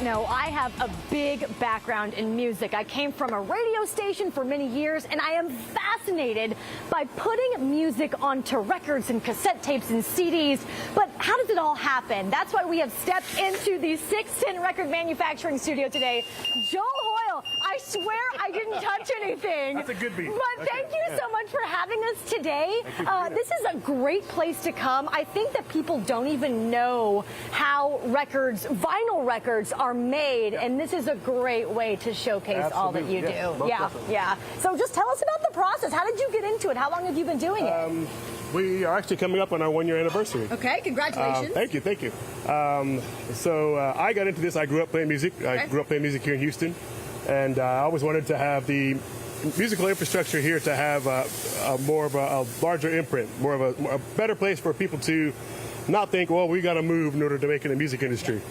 know, I have a big background in music. I came from a radio station for many years, and I am fascinated by putting music onto records and cassette tapes and CDs. But how does it all happen? That's why we have stepped into the 610 record manufacturing studio today. Joel Hoyle, I swear I didn't touch anything. That's a good beat. But thank you so much for having us today. This is a great place to come. I think that people don't even know how vinyl records are made, and this is a great way to showcase all that you do. Yeah. So just tell us about the process. How did you get into it? How long have you been doing it? We are actually coming up on our 1-year anniversary. Okay, congratulations. Thank you. So I got into this. I grew up playing music. I grew up playing music here in Houston, and I always wanted to have the musical infrastructure here to have more of a larger imprint, more of a better place for people to not think, well, we got to move in order to make it in the music industry.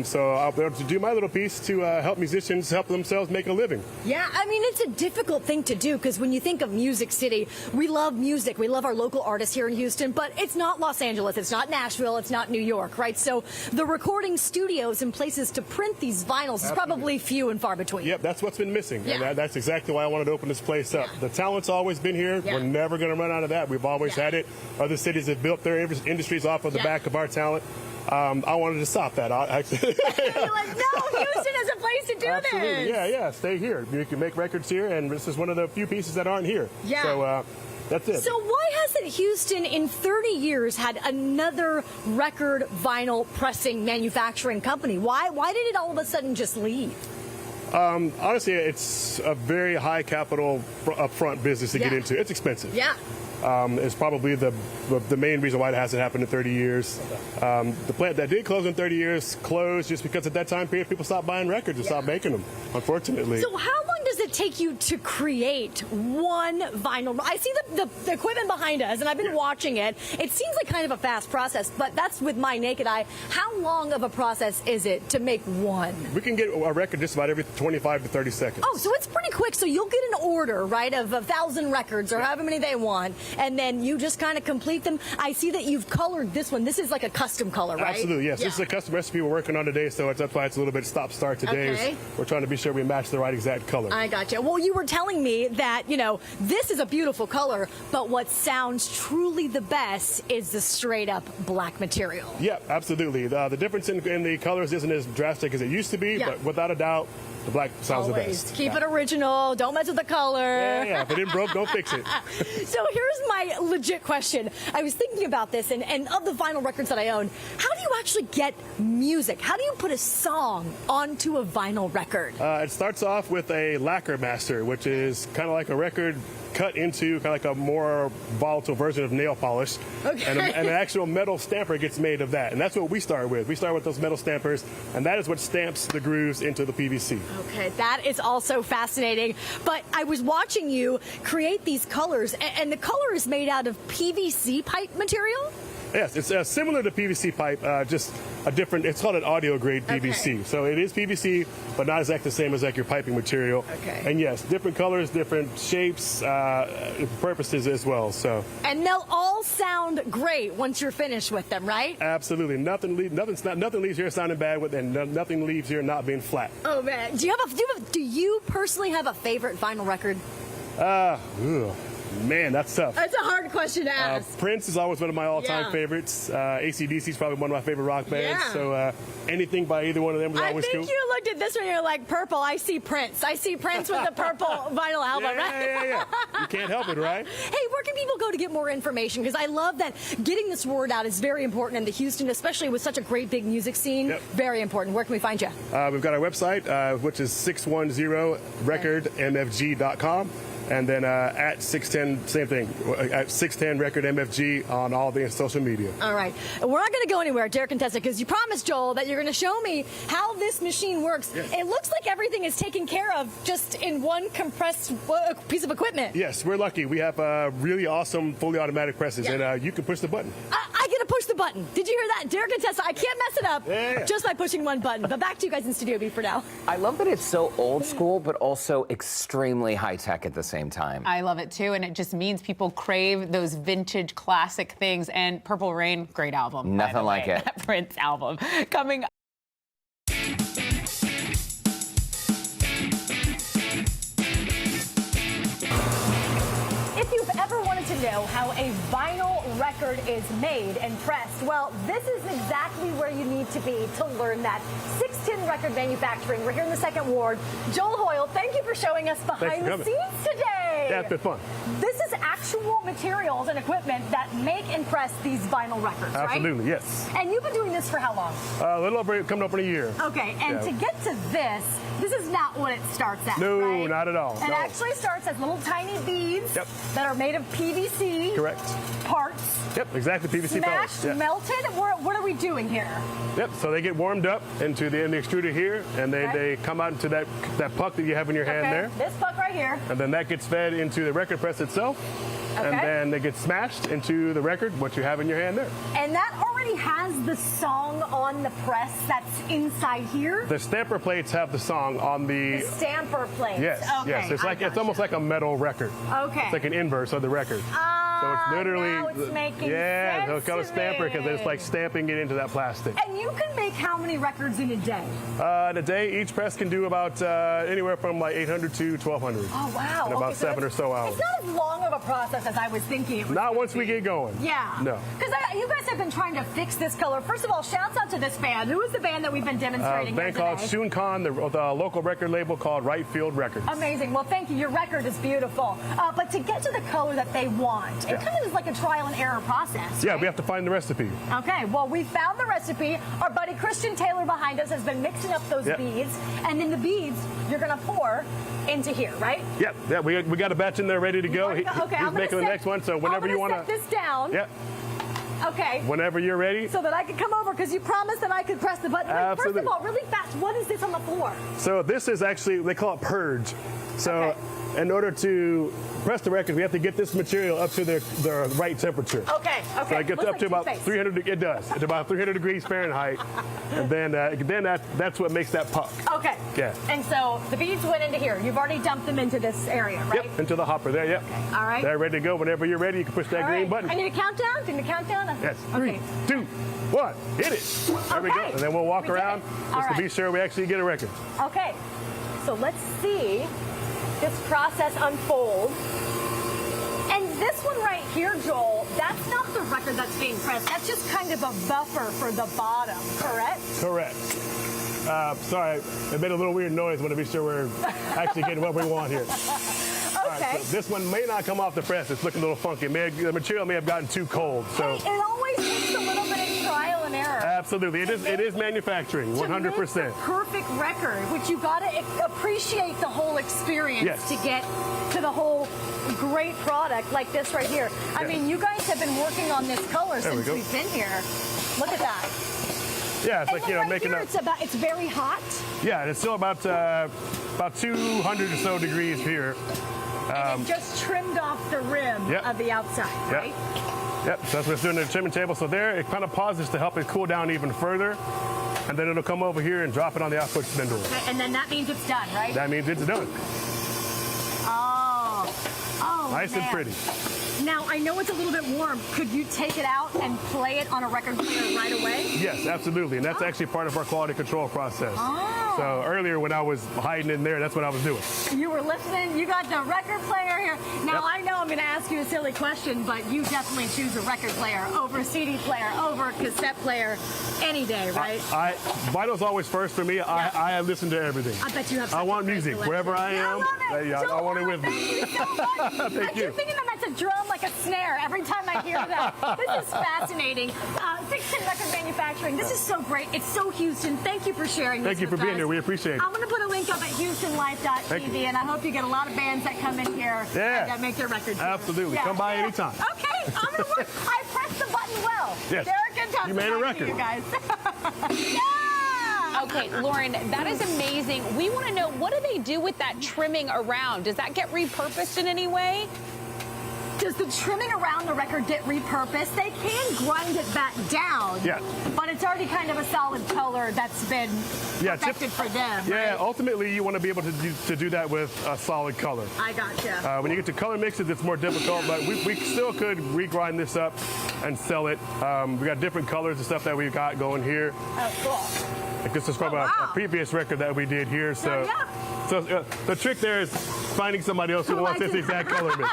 So I'll be able to do my little piece to help musicians help themselves make a living. Yeah, I mean, it's a difficult thing to do because when you think of Music City, we love music. We love our local artists here in Houston, but it's not Los Angeles, it's not Nashville, it's not New York, right? So the recording studios and places to print these vinyls is probably few and far between. Yep, that's what's been missing. Yeah. And that's exactly why I wanted to open this place up. The talent's always been here. We're never going to run out of that. We've always had it. Other cities have built their industries off of the back of our talent. I wanted to stop that. You're like, no, Houston is a place to do Absolutely. this. Yeah, stay here. You can make records here, and this is one of the few pieces that aren't here. Yeah. So that's it. So why hasn't Houston in 30 years had another record vinyl pressing manufacturing company? Why did it all of a sudden just leave? Honestly, it's a very high capital upfront business to get into. It's expensive. Yeah. It's probably the main reason why it hasn't happened in 30 years. The plant that did close in 30 years closed just because at that time period people stopped buying records and stopped making them, unfortunately. So how long does it take you to create one vinyl? I see the equipment behind us, and I've been watching it. It seems like kind of a fast process, but that's with my naked eye. How long of a process is it to make one? We can get a record just about every 25 to 30 seconds. Oh, so it's pretty quick. So you'll get an order, right, of 1,000 records or however many they want, and then you just kind of complete them. I see that you've colored this one. This is like a custom color, right? Absolutely, yes. Yeah. This is a custom recipe we're working on today, so that's why it's a little bit stop-start today. Okay. We're trying to be sure we match the right exact color. I gotcha. Well, you were telling me that, this is a beautiful color, but what sounds truly the best is the straight-up black material. Yeah, absolutely. The difference in the colors isn't as drastic as it used to be, but without a doubt, the black sounds the best. Keep it original. Don't mess with the color. Yeah. If it ain't broke, don't fix it. So here's my legit question. I was thinking about this, and of the vinyl records that I own, how do you actually get music? How do you put a song onto a vinyl record? It starts off with a lacquer master, which is kind of like a record cut into kind of like a more volatile version of nail polish. Okay. And an actual metal stamper gets made of that. And that's what we start with. We start with those metal stampers, and that is what stamps the grooves into the PVC. Okay, that is also fascinating. But I was watching you create these colors, and the color is made out of PVC pipe material? Yes, it's similar to PVC pipe, just a different, it's called an audio grade PVC. Okay. So it is PVC, but not exactly the same as like your piping material. Okay. And yes, different colors, different shapes, purposes as well. So. And they'll all sound great once you're finished with them, right? Absolutely. Nothing leaves here sounding bad, and nothing leaves here not being flat. Oh man, do you personally have a favorite vinyl record? Man, that's tough. That's a hard question to ask. Prince is always one of my all-time favorites. AC/DC is probably one of my favorite rock bands. Yeah. So anything by either one of them was always cool. I think you looked at this one and you're like, purple, I see Prince. I see Prince with the purple vinyl album, right? Yeah. You can't help it, right? Hey, where can people go to get more information? Because I love that getting this word out is very important in the Houston, especially with such a great big music scene. Yep. Very important. Where can we find you? We've got our website, which is 610recordmfg.com. And then at 610, same thing, at 610 Record MFG on all the social media. All right. We're not going to go anywhere, Derek and Tessa, because you promised, Joel, that you're going to show me how this machine works. Yes. It looks like everything is taken care of just in one compressed piece of equipment. Yes, we're lucky. We have really awesome fully automatic presses, and you can push the button. I get to push the button. Did you hear that? Derek and Tessa, I can't mess it up just by pushing one button. But back to you guys in Studio B for now. I love that it's so old school, but also extremely high-tech at the same time. I love it too, and it just means people crave those vintage classic things. And Purple Rain, great album. Nothing like it. That Prince album coming up. to know how a vinyl record is made and pressed, well, this is exactly where you need to be to learn that. 610 Record Manufacturing. We're here in the Second Ward. Joel Hoyle, thank you for showing us behind the scenes today. Yeah, it's been fun. This is actual materials and equipment that make and press these vinyl records, right? Absolutely, yes. And you've been doing this for how long? A little over, coming up in a year. Okay, and to get to this is not what it starts at, No, right? not at all. It no. actually starts as little tiny beads that are made of PVC Correct. parts. Yep, exactly. PVC Smashed, pellets. melted. What are we doing here? Yep. So they get warmed up in the extruder here, and they come out into that puck that you have in your hand there. This puck right here. And then that gets fed into the record press itself. Okay. And then they get smashed into the record, what you have in your hand there. And that already has the song on the press that's inside here? The stamper plates have the song on the stamper plates. Yes, Okay, yes. It's almost like a metal record. Okay. It's like an inverse of the record. So it's literally now it's making so it's called a sense to stamper because it's me. like stamping it into that plastic. And you can make how many records in a day? In a day, each press can do about anywhere from like 800 to 1,200. Oh, wow. In about Okay, so 7 or so hours. It's not as long of a process as I was thinking it was. Not once we get going. Yeah. No. Because you guys have been trying to fix this color. First of all, shouts out to this band. Who is the band that we've been demonstrating A band called today? Shunkan, the local record label called Right Field Records. Amazing. Well, thank you. Your record is beautiful. But to get to the color that they want, it kind of is like a trial and error process. Yeah, right? we have to find the recipe. Okay, well, we found the recipe. Our buddy Christian Taylor behind us has been mixing up those beads. And then the beads you're going to pour into here, right? Yep. We got a batch in there ready to go. Okay, He's making the next one, so whenever you want to. set this down. Yep. Okay. Whenever you're ready. So that I could come over because you promised that I could press the button. Absolutely. First of all, really fast, what is this on the floor? So this is actually, they call it purge. So in order to press the record, we have to get this material up to the right temperature. Okay. So it gets up to about 300. It does. It's about 300 degrees Fahrenheit, and then that's what makes that puck. Okay. Yeah. And so the beads went into here. You've already dumped them into this area, right? Yep. Into the hopper there. Yep. Okay. All right. They're ready to go. Whenever you're ready, you can push that green button. I need a countdown. Do you need a countdown? Yes. Okay. 3, 2, 1. Hit it. There we go. And then we'll walk around just to be sure we actually get a record. Okay. So let's see this process unfold. And this one right here, Joel, that's not the record that's being pressed. That's just kind of a buffer for the bottom, correct? Correct. Sorry, it made a little weird noise. Want to be sure we're actually getting what we want here. All right, so this one may not come off the press. It's looking a little funky. The material may have gotten too cold. So it always takes a little bit of trial and error. Absolutely, it is manufacturing, 100%. The perfect record, which you got to appreciate the whole experience to get to the whole great product like this right here. I mean, you guys have been working on this color since we've been here. Look at that. Yeah, it's like making here, it's very hot. Yeah, it's still about 200 or so degrees here. And it just trimmed off the rim of the outside, right? Yep, so that's what it's doing at the trimming table. So there, it kind of pauses to help it cool down even further. And then it'll come over here and drop it on the output spindle. Okay, and then that means it's done, right? That means it's done. Oh, nice and pretty. Now, I know it's a little bit warm. Could you take it out and play it on a record player right away? Yes, absolutely. And that's actually part of our quality control process. So earlier when I was hiding in there, that's what I was doing. You were listening. You got the record player here. Now, I know I'm going to ask you a silly question, but you definitely choose a record player over a CD player, over a cassette player any day, right? Vinyl's always first for me. I listen to everything. I bet you have such I want a great music collection. wherever I am. I want it with me. Thank you so much. Thank you. I keep thinking that that's a drum like a snare every time I hear that. This is fascinating. 610 Record Manufacturing. This is so great. It's so Houston. Thank you for sharing this Thank you for being here. We appreciate it. I'm going to put a link up at HoustonLife.tv, and I hope you get a lot of bands that come in here and make their records. Absolutely. Come by anytime. Okay. I'm going to work. I pressed the button well. Yes. Derek and Tuss, you made a record. you guys. Yeah! Okay, Lauren, that is amazing. We want to know, what do they do with that trimming around? Does that get repurposed in any way? Does the trimming around the record get repurposed? They can grind it back down. Yeah. But it's already kind of a solid color that's been perfected for them. Yeah, right? Ultimately you want to be able to do that with a solid color. I gotcha. When you get to color mixes, it's more difficult, but we still could regrind this up and sell it. We got different colors and stuff that we've got going here. Oh, cool. Like this is from a previous record that we did here. So, the trick there is finding somebody else who wants this exact color mix.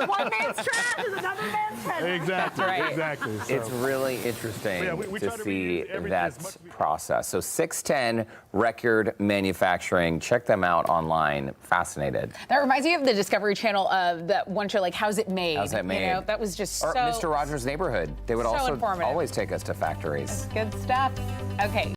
One man's trash is another man's treasure. Exactly, Right. exactly. So, It's really interesting we to try to see reuse everything that as much as we can. process. So 610 Record Manufacturing. Check them out online. Fascinated. That reminds me of the Discovery Channel of that one show, like How's It Made? How's It Made? You know, that was just Or so Mr. Rogers' Neighborhood. They would so also informative. always take us to factories. good stuff. Okay.